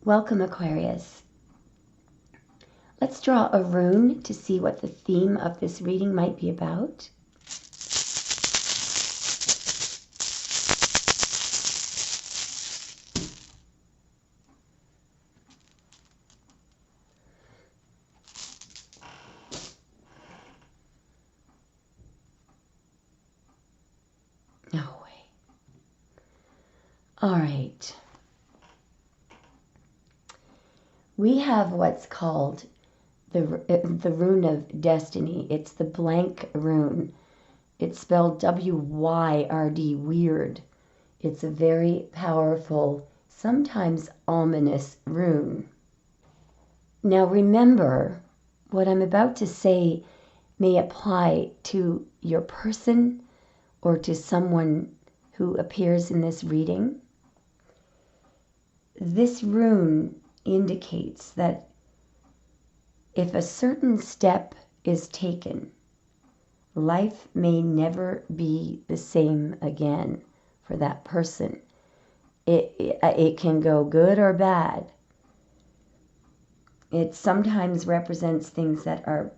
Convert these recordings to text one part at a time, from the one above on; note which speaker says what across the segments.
Speaker 1: Welcome, Aquarius. Let's draw a rune to see what the theme of this reading might be about. No way. All right. We have what's called the rune of destiny. It's the blank rune. It's spelled WYRD, weird. It's a very powerful, sometimes ominous rune. Now remember, what I'm about to say may apply to your person or to someone who appears in this reading. This rune indicates that if a certain step is taken, life may never be the same again for that person. It can go good or bad. It sometimes represents things that are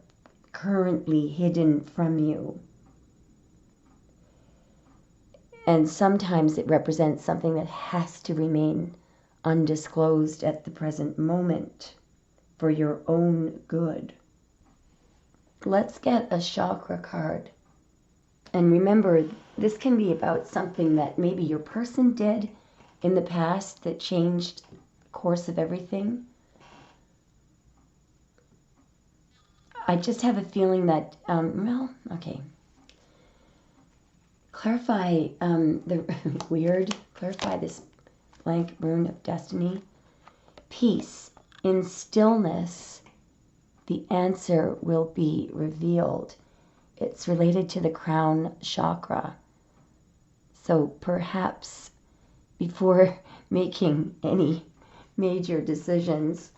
Speaker 1: currently hidden from you. And sometimes it represents something that has to remain undisclosed at the present moment for your own good. Let's get a chakra card. And remember, this can be about something that maybe your person did in the past that changed the course of everything. I just have a feeling that, clarify the weird, clarify this blank rune of destiny. Peace. In stillness, the answer will be revealed. It's related to the crown chakra. So perhaps before making any major decisions,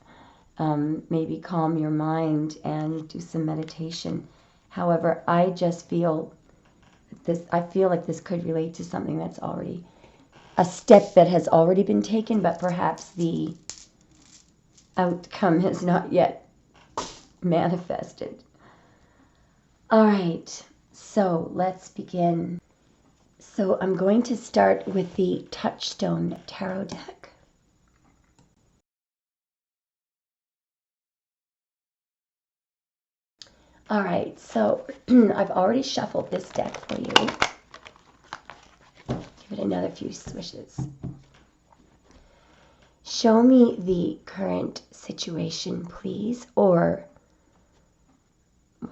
Speaker 1: maybe calm your mind and do some meditation. However, I just feel this, I feel like this could relate to something that's already a step that has already been taken, but perhaps the outcome has not yet manifested. All right, so let's begin. So I'm going to start with the Touchstone Tarot deck. All right, so I've already shuffled this deck for you. Give it another few swishes. Show me the current situation, please, or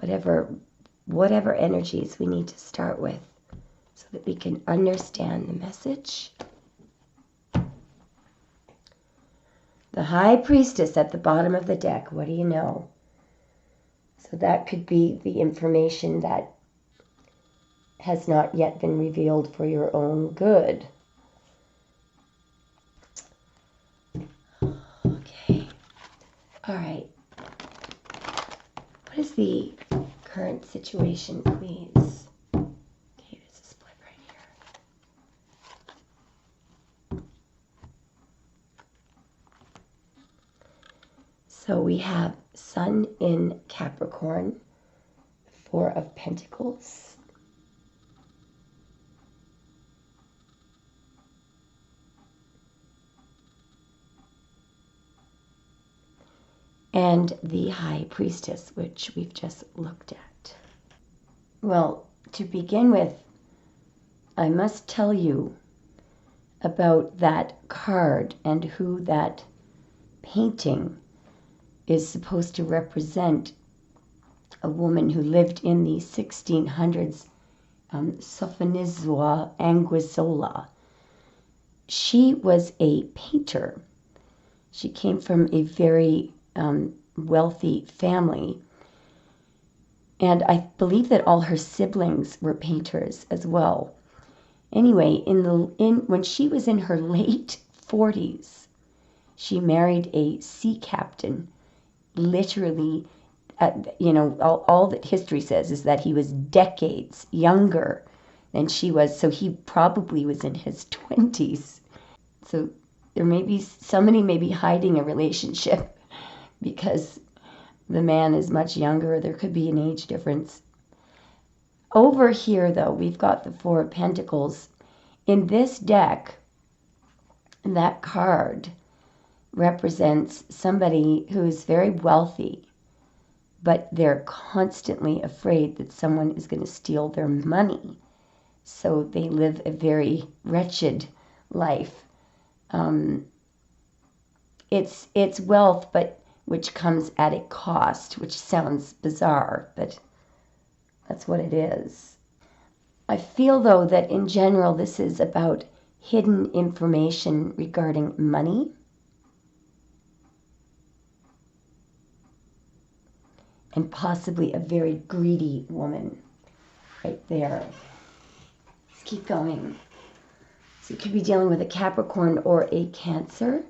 Speaker 1: whatever energies we need to start with so that we can understand the message. The High Priestess at the bottom of the deck. What do you know? So that could be the information that has not yet been revealed for your own good. Okay. All right. What is the current situation, please? Okay, there's a split right here. So we have Sun in Capricorn, Four of Pentacles. And the High Priestess, which we've just looked at. Well, to begin with, I must tell you about that card and who that painting is supposed to represent. A woman who lived in the 1600s, Sophronisua Anguissola. She was a painter. She came from a very wealthy family. And I believe that all her siblings were painters as well. Anyway, when she was in her late 40s, she married a sea captain. Literally, all that history says is that he was decades younger than she was, so he probably was in his 20s. So there may be, somebody may be hiding a relationship because the man is much younger. There could be an age difference. Over here, though, we've got the Four of Pentacles. In this deck, that card represents somebody who is very wealthy, but they're constantly afraid that someone is going to steal their money. So they live a very wretched life. It's wealth, but which comes at a cost, which sounds bizarre, but that's what it is. I feel, though, that in general this is about hidden information regarding money. And possibly a very greedy woman right there. Let's keep going. So you could be dealing with a Capricorn or a Cancer.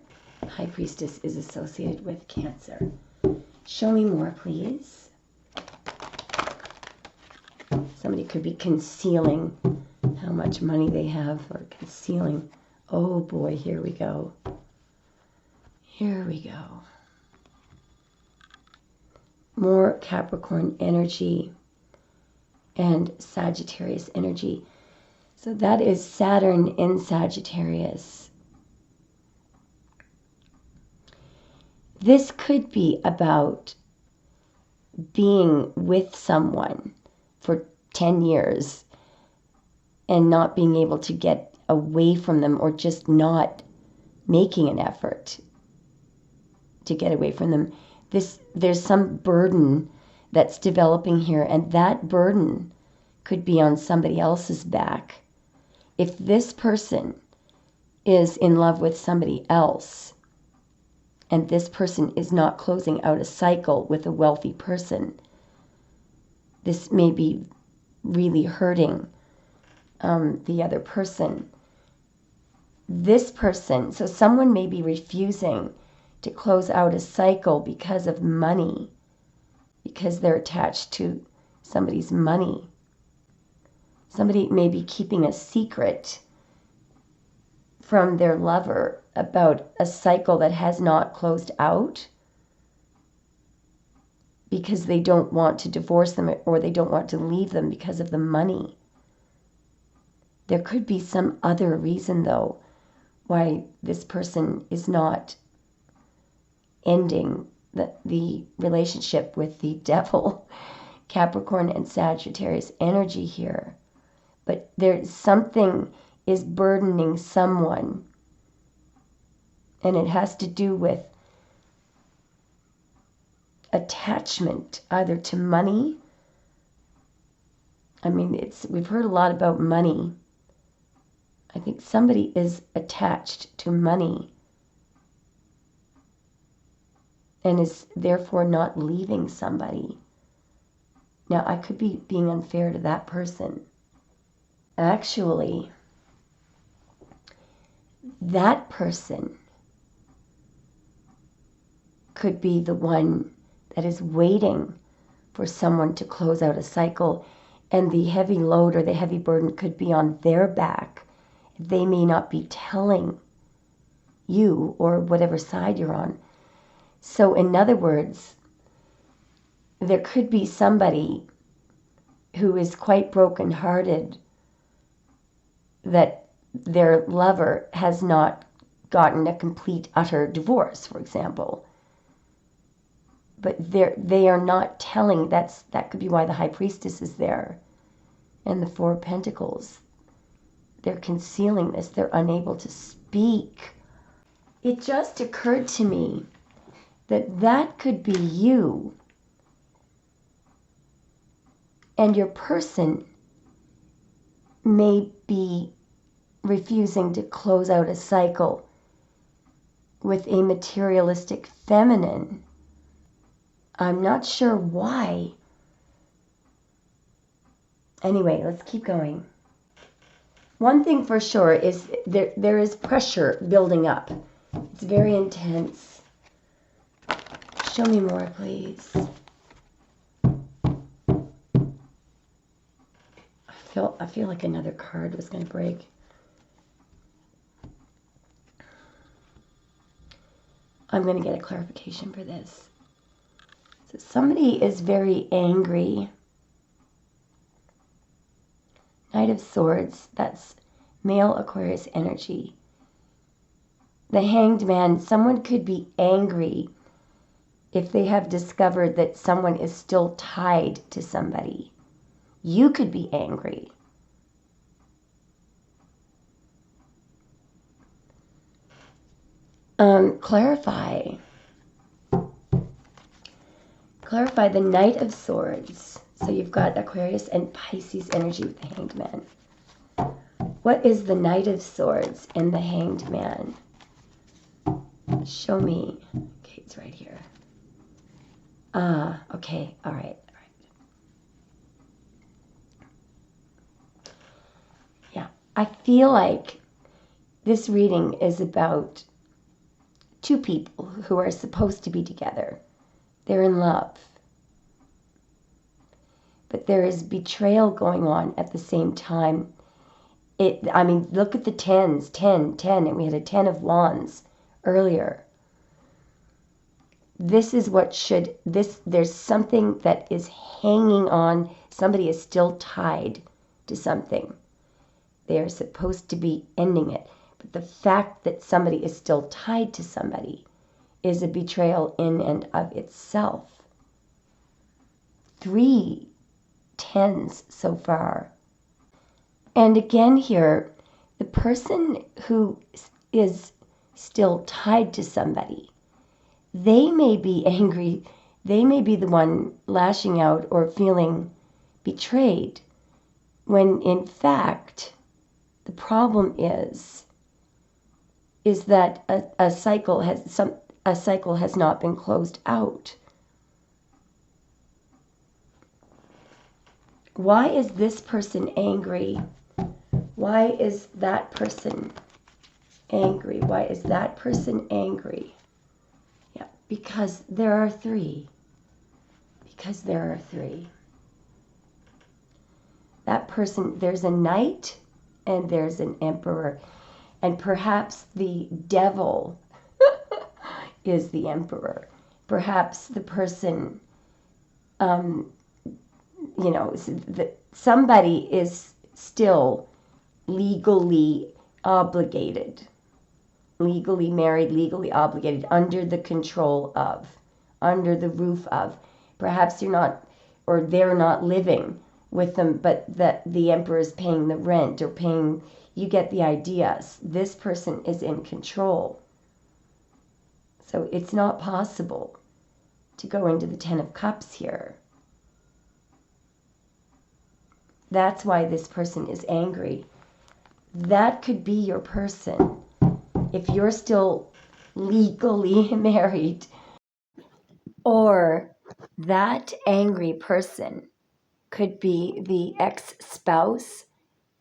Speaker 1: High Priestess is associated with Cancer. Show me more, please. Somebody could be concealing how much money they have, or concealing. Oh boy, here we go. Here we go. More Capricorn energy and Sagittarius energy. So that is Saturn in Sagittarius. This could be about being with someone for 10 years and not being able to get away from them, or just not making an effort to get away from them. There's some burden that's developing here, and that burden could be on somebody else's back. If this person is in love with somebody else, and this person is not closing out a cycle with a wealthy person, this may be really hurting the other person. This person, so someone may be refusing to close out a cycle because of money, because they're attached to somebody's money. Somebody may be keeping a secret from their lover about a cycle that has not closed out because they don't want to divorce them, or they don't want to leave them because of the money. There could be some other reason, though, why this person is not ending the relationship with the devil. Capricorn and Sagittarius energy here. But there's something is burdening someone. And it has to do with attachment, either to money. I mean, we've heard a lot about money. I think somebody is attached to money and is therefore not leaving somebody. Now, I could be being unfair to that person. Actually, that person could be the one that is waiting for someone to close out a cycle, and the heavy load or the heavy burden could be on their back. They may not be telling you, or whatever side you're on. So in other words, there could be somebody who is quite brokenhearted that their lover has not gotten a complete, utter divorce, for example. But they are not telling. That could be why the High Priestess is there. And the Four of Pentacles. They're concealing this. They're unable to speak. It just occurred to me that could be you. And your person may be refusing to close out a cycle with a materialistic feminine. I'm not sure why. Anyway, let's keep going. One thing for sure is there is pressure building up. It's very intense. Show me more, please. I feel like another card was going to break. I'm going to get a clarification for this. So somebody is very angry. Knight of Swords, that's male Aquarius energy. The Hanged Man, someone could be angry if they have discovered that someone is still tied to somebody. You could be angry. Clarify the Knight of Swords. So you've got Aquarius and Pisces energy with the Hanged Man. What is the Knight of Swords and the Hanged Man? Show me. Okay, it's right here. Okay, all right. Yeah, I feel like this reading is about two people who are supposed to be together. They're in love. But there is betrayal going on at the same time. I mean, look at the tens, 10, and we had a 10 of wands earlier. This is what there's something that is hanging on. Somebody is still tied to something. They are supposed to be ending it. But the fact that somebody is still tied to somebody is a betrayal in and of itself. 3 tens so far. And again here, the person who is still tied to somebody, they may be angry, they may be the one lashing out or feeling betrayed, when in fact the problem is that a cycle has not been closed out. Why is this person angry? Why is that person angry? Why is that person angry? Yeah, because there are 3. Because there are 3. That person, there's a knight and there's an emperor. And perhaps the devil is the emperor. Perhaps the person, somebody is still legally obligated, legally married, legally obligated, under the control of, under the roof of. Perhaps you're not, or they're not living with them, but that the emperor is paying the rent or paying, you get the idea. This person is in control. So it's not possible to go into the 10 of Cups here. That's why this person is angry. That could be your person. If you're still legally married, or that angry person could be the ex-spouse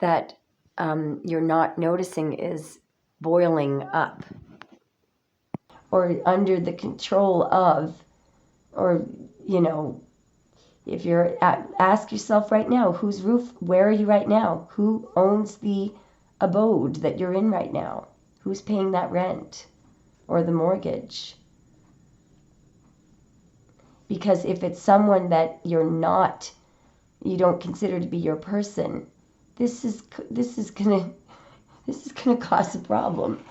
Speaker 1: that you're not noticing is boiling up, or under the control of, or, if you're ask yourself right now, whose roof, where are you right now? Who owns the abode that you're in right now? Who's paying that rent or the mortgage? Because if it's someone that you don't consider to be your person, this is gonna cause a problem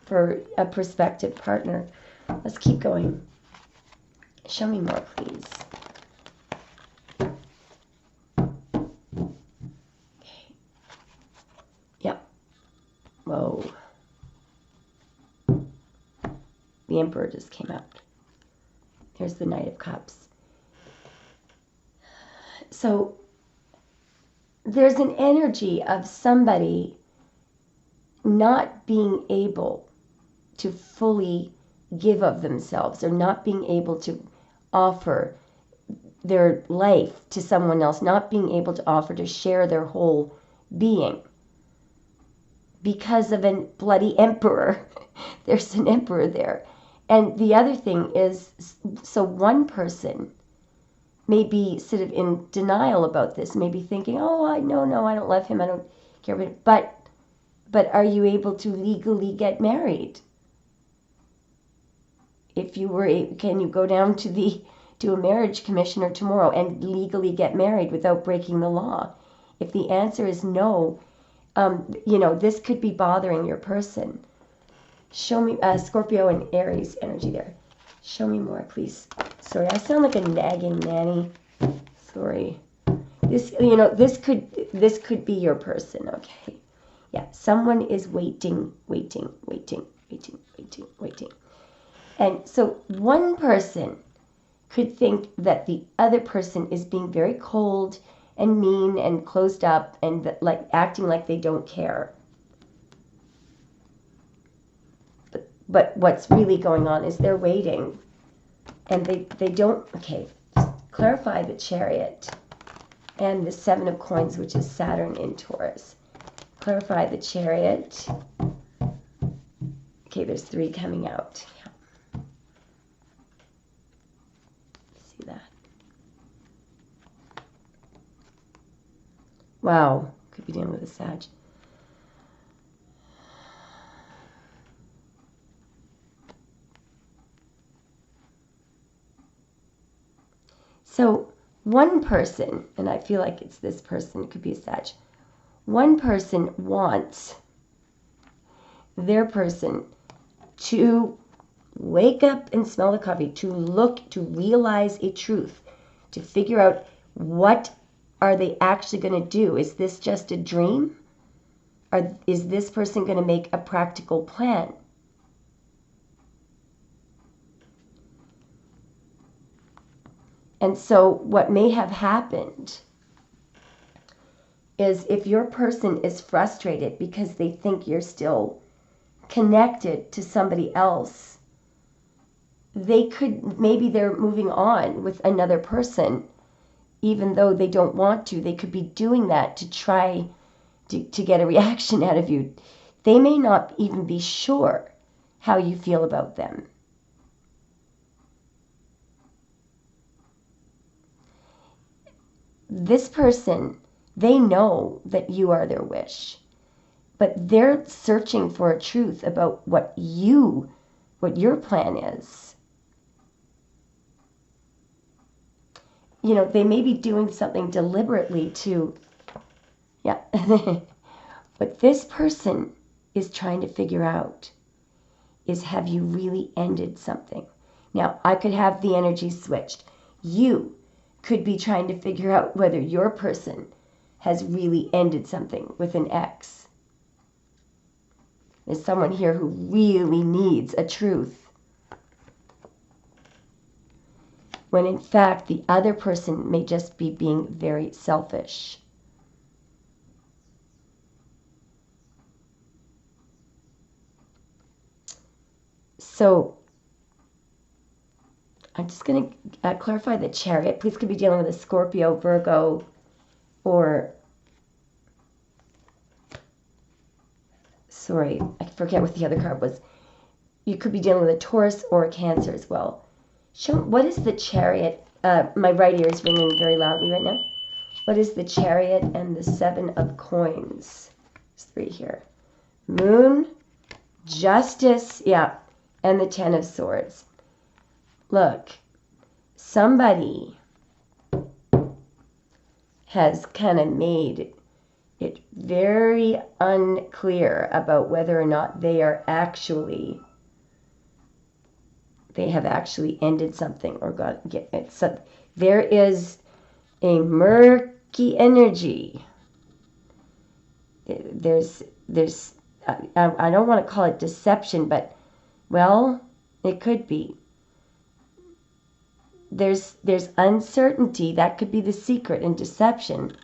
Speaker 1: for a prospective partner. Let's keep going. Show me more, please. Okay. Yep. Whoa. The Emperor just came out. There's the Knight of Cups. So there's an energy of somebody not being able to fully give of themselves, or not being able to offer their life to someone else, not being able to offer to share their whole being because of a bloody emperor. There's an emperor there. And the other thing is, so one person may be sort of in denial about this, maybe thinking, oh, I don't love him, I don't care about it. But are you able to legally get married? if you were, can you go down to a marriage commissioner tomorrow and legally get married without breaking the law? If the answer is no, you know, this could be bothering your person. Show me, Scorpio and Aries energy there. Show me more, please. Sorry, I sound like a nagging nanny. Sorry. This, you know, this could be your person, okay? Yeah, someone is waiting. And so one person could think that the other person is being very cold and mean and closed up and like acting like they don't care. But what's really going on is they're waiting and they don't, okay, clarify the Chariot and the Seven of Coins, which is Saturn in Taurus. Clarify the Chariot. Okay, there's 3 coming out. Yeah. See that? Wow, could be dealing with a Sag. So one person, and I feel like it's this person, it could be a Sag. One person wants their person to wake up and smell the coffee, to look, to realize a truth, to figure out what are they actually going to do. Is this just a dream? Or is this person going to make a practical plan? And so what may have happened is if your person is frustrated because they think you're still connected to somebody else, they could, maybe they're moving on with another person, even though they don't want to. They could be doing that to try to get a reaction out of you. They may not even be sure how you feel about them. This person, they know that you are their wish, but they're searching for a truth about what your plan is. You know, they may be doing something deliberately to, yeah. What this person is trying to figure out is, have you really ended something? Now, I could have the energy switched. You could be trying to figure out whether your person has really ended something with an X. There's someone here who really needs a truth, when in fact the other person may just be being very selfish. So I'm just going to clarify the Chariot. Please could be dealing with a Scorpio, Virgo, or, sorry, I forget what the other card was. You could be dealing with a Taurus or a Cancer as well. Show, what is the Chariot? My right ear is ringing very loudly right now. What is the Chariot and the Seven of Coins? There's 3 here. Moon, Justice, yeah, and the 10 of Swords. Look, somebody has kind of made it very unclear about whether or not they have actually ended something or get it. So there is a murky energy. There's I don't want to call it deception, but, well, it could be. There's uncertainty. That could be the secret in deception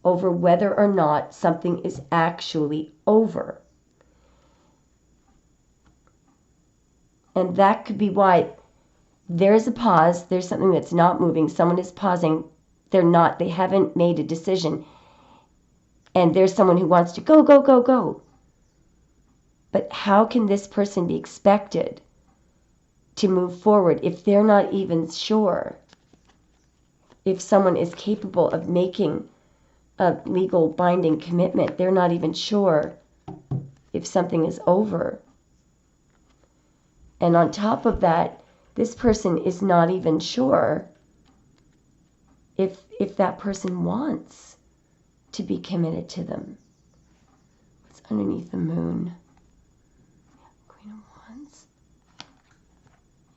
Speaker 1: over whether or not something is actually over. And that could be why there's a pause. There's something that's not moving. Someone is pausing. They haven't made a decision. And there's someone who wants to go, go, go, go. But how can this person be expected to move forward if they're not even sure if someone is capable of making a legal binding commitment? They're not even sure if something is over. And on top of that, this person is not even sure if that person wants to be committed to them. What's underneath the moon? Queen of Wands.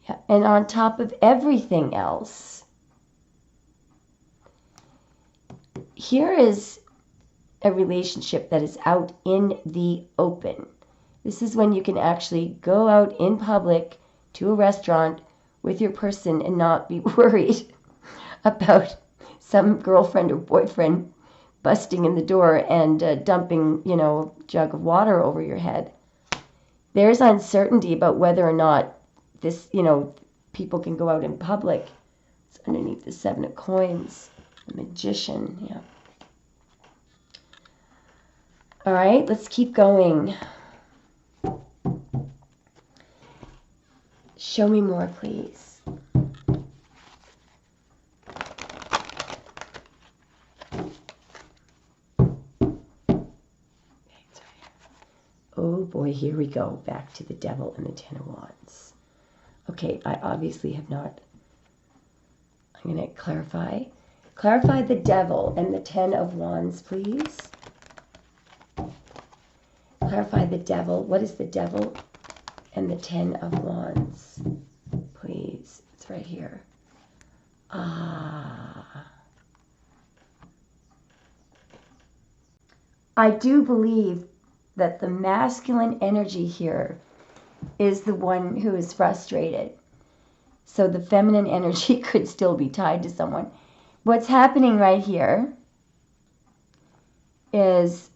Speaker 1: Yeah, and on top of everything else, here is a relationship that is out in the open. This is when you can actually go out in public to a restaurant with your person and not be worried about some girlfriend or boyfriend busting in the door and dumping, you know, a jug of water over your head. There's uncertainty about whether or not this, you know, people can go out in public. It's underneath the 7 of Coins, the Magician, yeah. All right, let's keep going. Show me more, please. Oh boy, here we go. Back to the Devil and the 10 of Wands. Okay, I obviously have not. I'm going to clarify. Clarify the Devil and the 10 of Wands, please. Clarify the Devil. What is the Devil and the 10 of Wands? Please. It's right here. I do believe that the masculine energy here is the one who is frustrated. So the feminine energy could still be tied to someone. What's happening right here is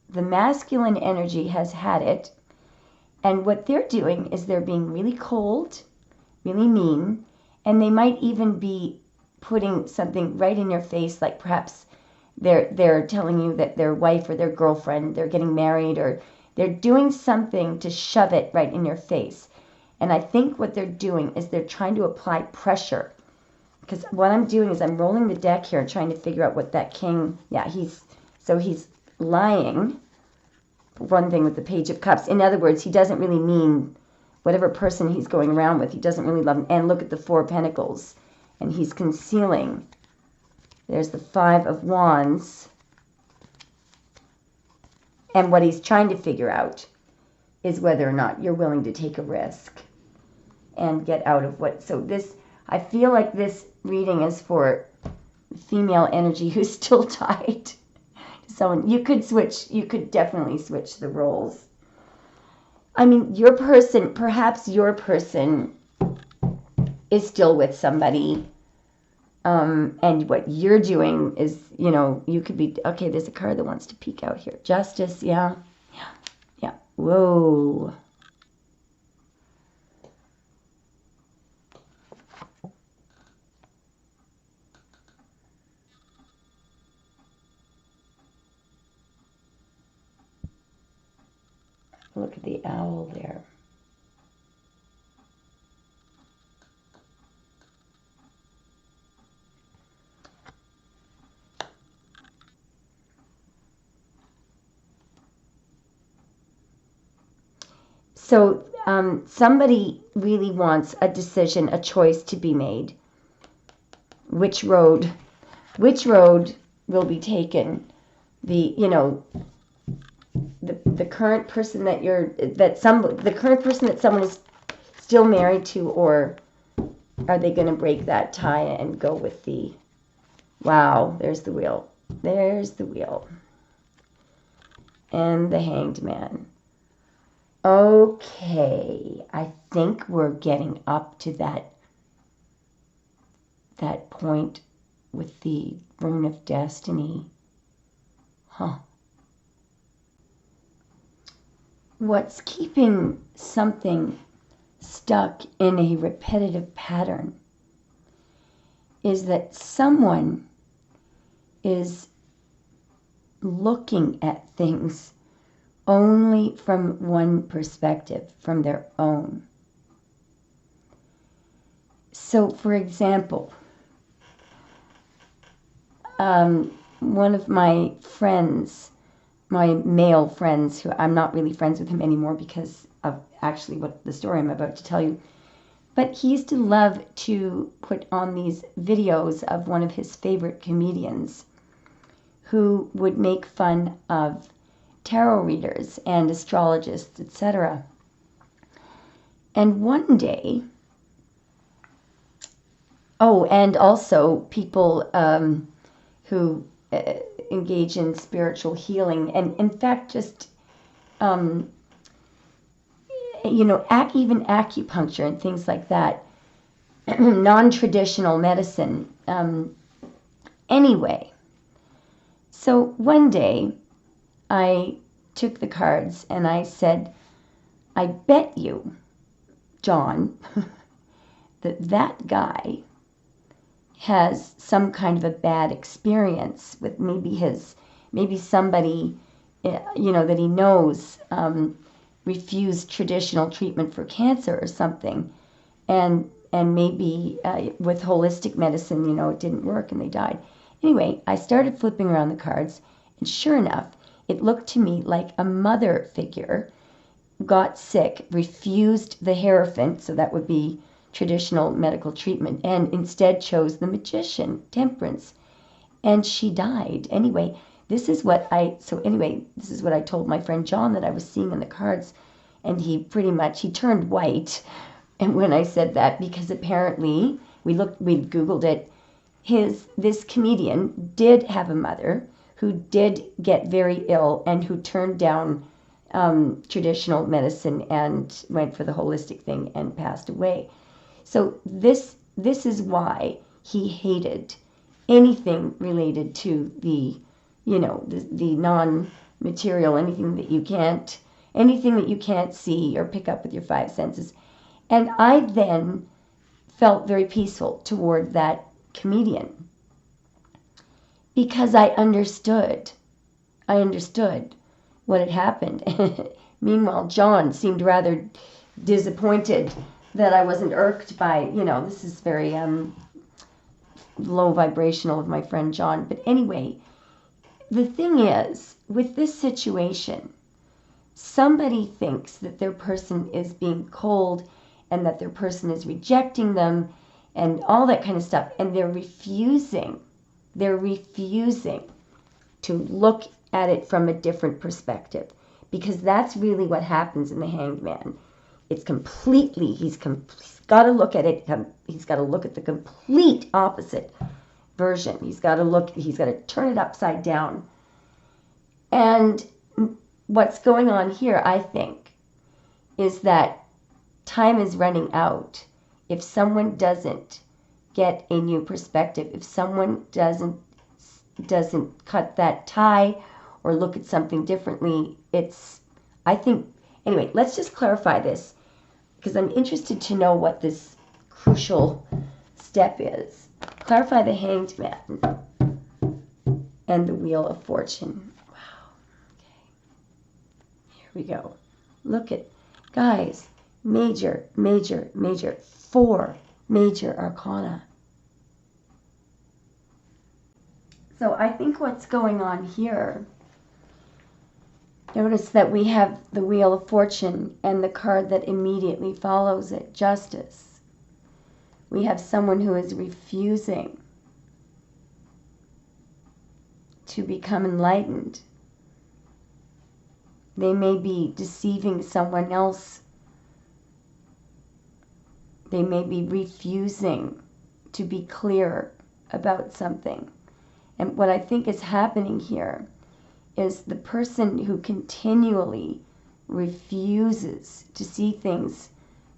Speaker 1: the masculine energy has had it, and what they're doing is they're being really cold, really mean, and they might even be putting something right in your face, like perhaps they're telling you that their wife or their girlfriend, they're getting married, or they're doing something to shove it right in your face. And I think what they're doing is they're trying to apply pressure. Because what I'm doing is I'm rolling the deck here and trying to figure out what that king, yeah, he's lying. One thing with the Page of Cups. In other words, he doesn't really mean whatever person he's going around with. He doesn't really love him. And look at the 4 of Pentacles. And he's concealing. There's the 5 of Wands. And what he's trying to figure out is whether or not you're willing to take a risk and get out of what. So this, I feel like this reading is for female energy who's still tied to someone. You could switch, you could definitely switch the roles. I mean, your person, perhaps your person is still with somebody. And what you're doing is, you know, you could be, okay, there's a card that wants to peek out here. Justice, yeah. Whoa. Look at the owl there. So somebody really wants a decision, a choice to be made. Which road will be taken? The current person the current person that someone is still married to, or are they going to break that tie and go with the, wow, there's the wheel. There's the wheel. And the Hanged Man. Okay, I think we're getting up to that point with the Rune of Destiny. What's keeping something stuck in a repetitive pattern is that someone is looking at things only from one perspective, from their own. So, for example, one of my friends, my male friends, who I'm not really friends with him anymore because of actually what the story I'm about to tell you, But he used to love to put on these videos of one of his favorite comedians who would make fun of tarot readers and astrologists, etc. And one day, oh, and also people who engage in spiritual healing, and in fact, just you know, even acupuncture and things like that, non-traditional medicine. Anyway, so one day I took the cards and I said, I bet you, John, that guy has some kind of a bad experience with maybe somebody, you know, that he knows refused traditional treatment for cancer or something, and maybe with holistic medicine, you know, it didn't work and they died. Anyway, I started flipping around the cards, and sure enough, it looked to me like a mother figure got sick, refused the Hierophant, so that would be traditional medical treatment, and instead chose the Magician, Temperance, and she died. Anyway, this is what I told my friend John that I was seeing in the cards, and he turned white. And when I said that, because apparently we Googled it, this comedian did have a mother who did get very ill and who turned down traditional medicine and went for the holistic thing and passed away. So this is why he hated anything related to the, you know, the non-material, anything that you can't see or pick up with your five senses. And I then felt very peaceful toward that comedian because I understood what had happened. Meanwhile, John seemed rather disappointed that I wasn't irked by, you know, this is very low vibrational of my friend John. But anyway, the thing is, with this situation, somebody thinks that their person is being cold and that their person is rejecting them and all that kind of stuff, and they're refusing to look at it from a different perspective, because that's really what happens in the Hanged Man. It's completely, he's got to look at it, he's got to look at the complete opposite version. He's got to turn it upside down. And what's going on here, I think, is that time is running out. If someone doesn't get a new perspective, if someone doesn't cut that tie or look at something differently, I think, anyway, let's just clarify this, because I'm interested to know what this crucial step is. Clarify the Hanged Man and the Wheel of Fortune. Wow. Okay. Here we go. Look at, guys, major, 4 major arcana. So I think what's going on here, notice that we have the Wheel of Fortune and the card that immediately follows it, Justice. We have someone who is refusing to become enlightened. They may be deceiving someone else. They may be refusing to be clear about something. And what I think is happening here is the person who continually refuses to see things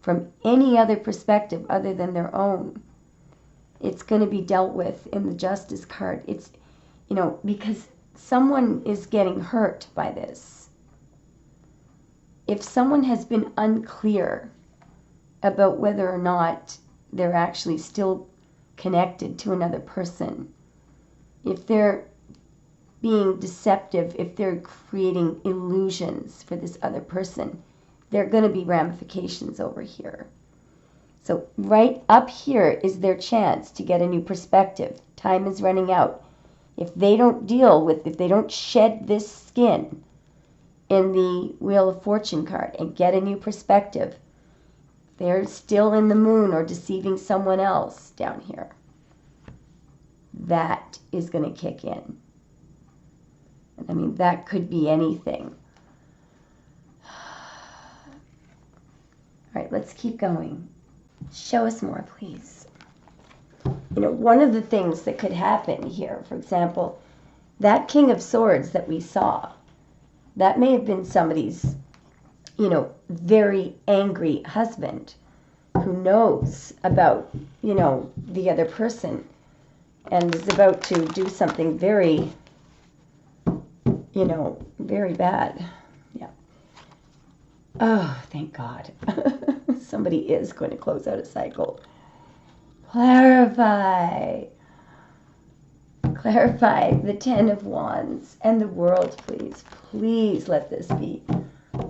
Speaker 1: from any other perspective other than their own, it's going to be dealt with in the Justice card. It's, you know, because someone is getting hurt by this. If someone has been unclear about whether or not they're actually still connected to another person, if they're being deceptive, if they're creating illusions for this other person, there are going to be ramifications over here. So right up here is their chance to get a new perspective. Time is running out. If they don't shed this skin in the Wheel of Fortune card and get a new perspective, They're still in the moon or deceiving someone else down here. That is going to kick in. And I mean, that could be anything. All right, let's keep going. Show us more, please. You know, one of the things that could happen here, for example, that King of Swords that we saw, that may have been somebody's, you know, very angry husband who knows about, you know, the other person and is about to do something very, you know, very bad. Yeah. Oh, thank God. Somebody is going to close out a cycle. Clarify. Clarify the Ten of Wands and the World, please. Please let this be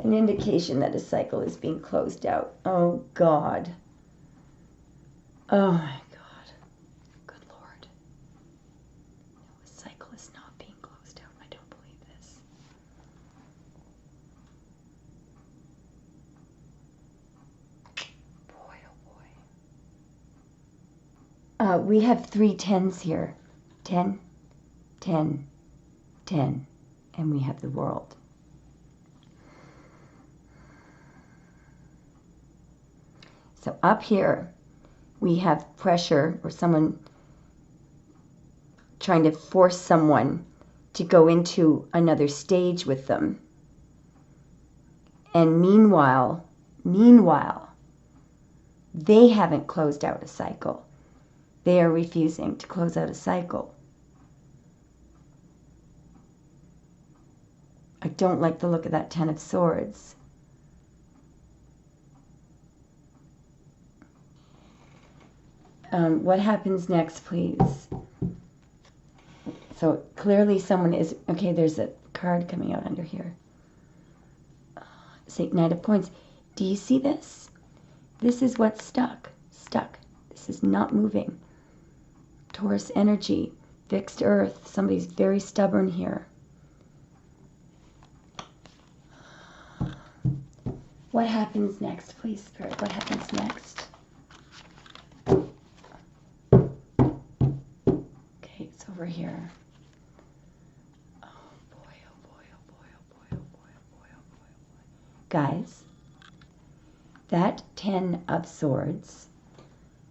Speaker 1: an indication that a cycle is being closed out. Oh, God. Oh, my God. Good Lord. No, a cycle is not being closed out. I don't believe this. Boy, oh, boy. We have 3 tens here. 10, 10, 10, and we have the World. So up here, we have pressure or someone trying to force someone to go into another stage with them. And meanwhile, they haven't closed out a cycle. They are refusing to close out a cycle. I don't like the look of that Ten of Swords. What happens next, please? So clearly someone is... Okay, there's a card coming out under here. Knight of Coins. Do you see this? This is what's stuck. Stuck. This is not moving. Taurus energy. Fixed earth. Somebody's very stubborn here. What happens next, please, Spirit? What happens next? Okay, it's over here. Oh boy, oh boy, oh boy, oh boy, oh boy, oh boy, oh boy, oh boy. Guys, that Ten of Swords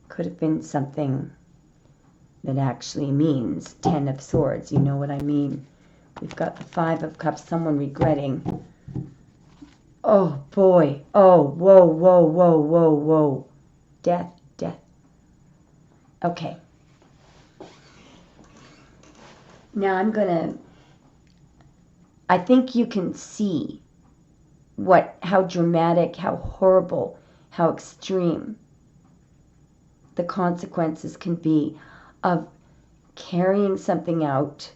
Speaker 1: could have been something that actually means Ten of Swords. You know what I mean? We've got the Five of Cups, someone regretting. Oh, boy. Oh, whoa, whoa, whoa, whoa, whoa. Death, death. Okay. Now I'm going to... I think you can see how dramatic, how horrible, how extreme the consequences can be of carrying something out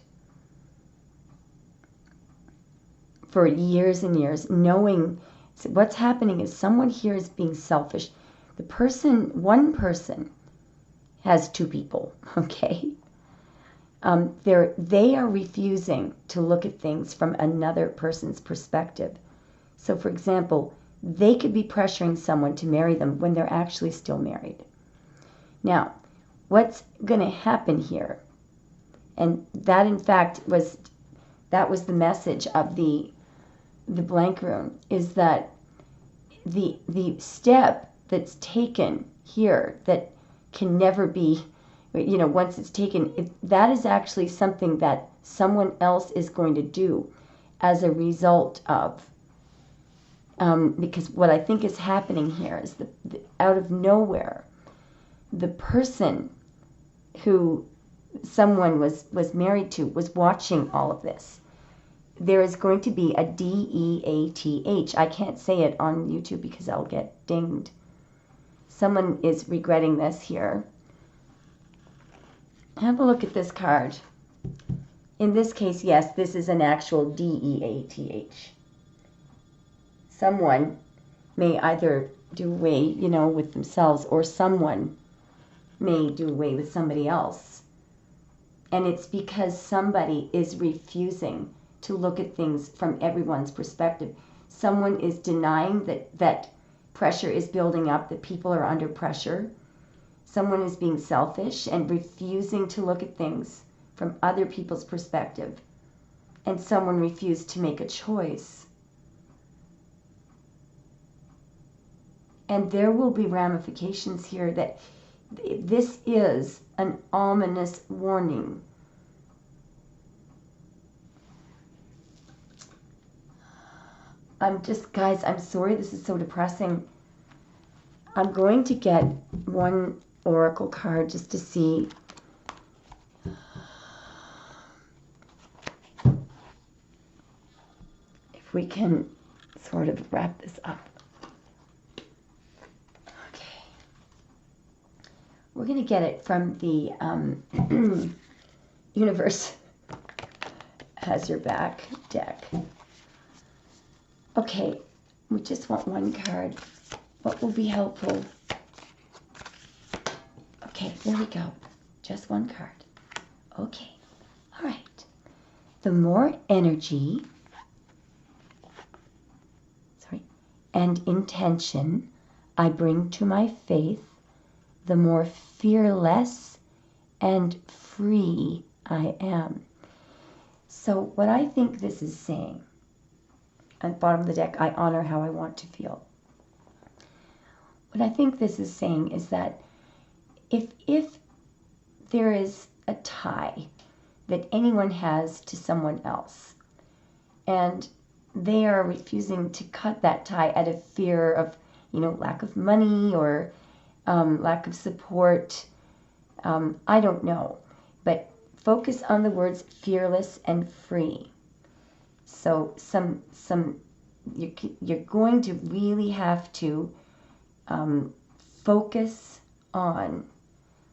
Speaker 1: for years and years, knowing what's happening is someone here is being selfish. One person has 2 people, okay? They are refusing to look at things from another person's perspective. So, for example, they could be pressuring someone to marry them when they're actually still married. Now, what's going to happen here, and that in fact was the message of the blank rune, is that the step that's taken here that can never be, you know, once it's taken, that is actually something that someone else is going to do as a result of, because what I think is happening here is out of nowhere, the person who someone was married to was watching all of this. There is going to be a DEATH. I can't say it on YouTube because I'll get dinged. Someone is regretting this here. Have a look at this card. In this case, yes, this is an actual DEATH. Someone may either do away, you know, with themselves, or someone may do away with somebody else. And it's because somebody is refusing to look at things from everyone's perspective. Someone is denying that pressure is building up, that people are under pressure. Someone is being selfish and refusing to look at things from other people's perspective. And someone refused to make a choice. And there will be ramifications here that this is an ominous warning. Guys, I'm sorry this is so depressing. I'm going to get one oracle card just to see. If we can sort of wrap this up. Okay. We're going to get it from the Universe Has Your Back deck. Okay, we just want one card. What will be helpful? Okay, there we go. Just one card. Okay, all right. The more energy, and intention I bring to my faith, the more fearless and free I am. So what I think this is saying, at the bottom of the deck, I honor how I want to feel. What I think this is saying is that if there is a tie that anyone has to someone else, and they are refusing to cut that tie out of fear of, lack of money or lack of support, I don't know. But focus on the words fearless and free. So you're going to really have to focus on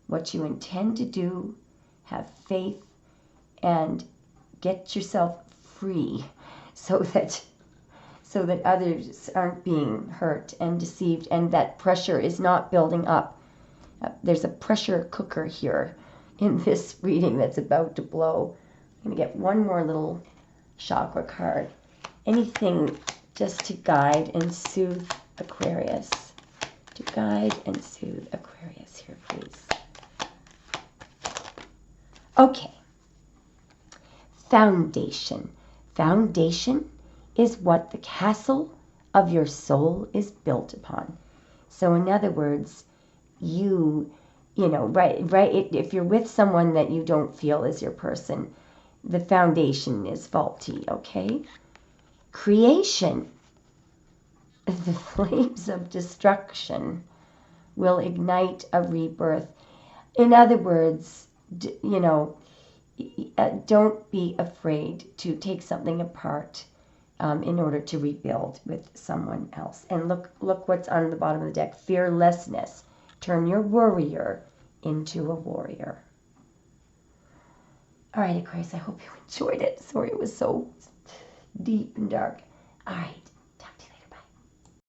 Speaker 1: what you intend to do, have faith, and get yourself free so that others aren't being hurt and deceived, and that pressure is not building up. There's a pressure cooker here in this reading that's about to blow. I'm going to get one more little chakra card. Anything just to guide and soothe Aquarius. To guide and soothe Aquarius here, please. Okay. Foundation. Foundation is what the castle of your soul is built upon. So in other words, if you're with someone that you don't feel is your person, the foundation is faulty, okay? Creation. The flames of destruction will ignite a rebirth. In other words, don't be afraid to take something apart in order to rebuild with someone else. And look what's on the bottom of the deck. Fearlessness. Turn your worrier into a warrior. All right, Aquarius, I hope you enjoyed it. Sorry it was so deep and dark. All right.